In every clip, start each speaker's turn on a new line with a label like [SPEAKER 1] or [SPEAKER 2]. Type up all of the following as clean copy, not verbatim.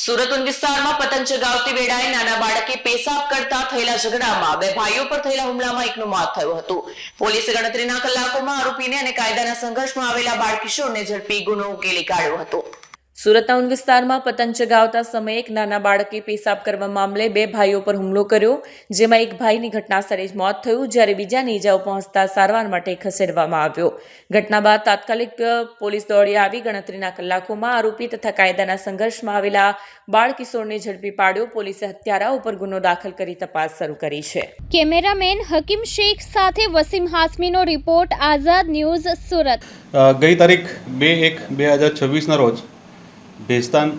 [SPEAKER 1] સુરત વિસ્તારમાં પતંગ ચગાવતી વેળાએ નાના બાળકે પેશાબ કરતા થયેલા ઝઘડામાં બે ભાઈઓ પર થયેલા હુમલામાં એકનું મોત થયું હતું। પોલીસે ગણતરીના કલાકોમાં આરોપીને અને કાયદાના સંઘર્ષમાં આવેલા બાળકિશોરને ઝડપી ગુનો ઉકેલી કાઢ્યો હતો। સુરત વિસ્તારમાં પતંગ ચગાવતા સમયે એક નાના બાળકે પેશાબ કરવા મામલે બે ભાઈઓ પર હુમલો કર્યો, જેમાં એક ભાઈની ઘટના સ્થળે જ મોત થયું, જ્યારે બીજાને ઈજાઓ પહોંચતા સારવાર માટે ખસેડવામાં આવ્યો। ઘટના બાદ તાત્કાલિક પોલીસ દોડી આવી ગણતરીના કલાકોમાં આરોપી તથા કાયદાના સંઘર્ષમાં આવેલા બાળકિશોરને ઝડપી પાડ્યો। પોલીસે હત્યારા ઉપર ગુનો દાખલ કરી તપાસ શરૂ કરી છે।
[SPEAKER 2] કેમેરામેન હકીમ શેખ સાથે વસીમ હાસમીનો રિપોર્ટ, આઝાદ ન્યૂઝ, સુરત।
[SPEAKER 3] ગઈ તારીખ 2/1/2026 રોજ ભેસ્તાન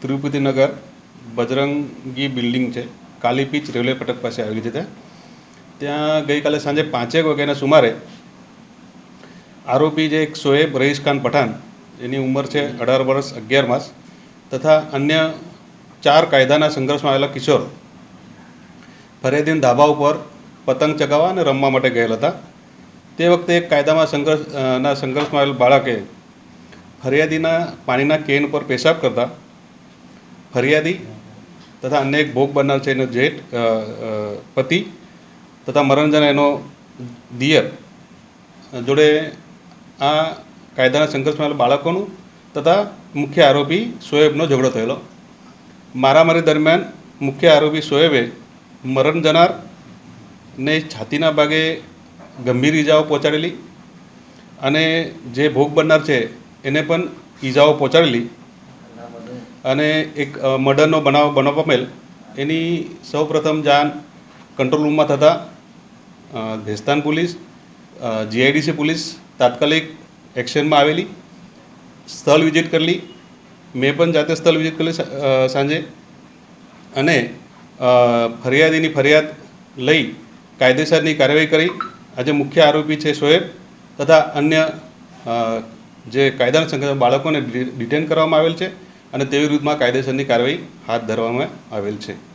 [SPEAKER 3] તિરુપતિનગર બજરંગી બિલ્ડિંગ છે, કાલી પીચ રેલવે ફાટક પાસે આવેલી છે। ત્યાં ગઈકાલે સાંજે 5 વાગ્યાના સુમારે આરોપી જે એક શોએબ રઈસ ખાન પઠાણ, એની ઉંમર છે 18 વર્ષ 11 માસ, તથા અન્ય 4 કાયદાના સંઘર્ષમાં આવેલા કિશોર ફરિયાદીના ધાબા ઉપર પતંગ ચગાવવા અને રમવા માટે ગયેલા હતા। તે વખતે એક કાયદામાં સંઘર્ષમાં આવેલ બાળકે ફરિયાદીના પાણીના કેન પર પેશાબ કરતા ફરિયાદી તથા અન્ય એક ભોગ બનનાર છે એનો જેઠ પતિ તથા મરણજન એનો દિયર જોડે આ કાયદાના સંઘર્ષમાં બાળકોનું તથા મુખ્ય આરોપી શોએબનો ઝઘડો થયેલો। મારામારી દરમિયાન મુખ્ય આરોપી શોએબે મરણ જનારને છાતીના ભાગે ગંભીર ઈજાઓ પહોંચાડેલી અને જે ભોગ બનનાર છે એને પણ ઈજાઓ પહોંચાડેલી અને એક મર્ડરનો બનાવ પામેલ એની સૌપ્રથમ જાણ કંટ્રોલ રૂમમાં થતાં ભેસ્તાન પોલીસ, જીઆઈડીસી પોલીસ તાત્કાલિક એક્શનમાં આવેલી, સ્થળ વિઝિટ કરેલી। મેં પણ જાતે સ્થળ વિઝિટ કરેલી સાંજે, અને ફરિયાદીની ફરિયાદ લઈ કાયદેસરની કાર્યવાહી કરી આજે મુખ્ય આરોપી છે શોએબ તથા અન્ય જે કાયદાના સંઘર્ષ બાળકોને ડિટેન કરવામાં આવેલ છે અને તેવી વિરુદ્ધમાં કાયદેસરની કાર્યવાહી હાથ ધરવામાં આવેલ છે।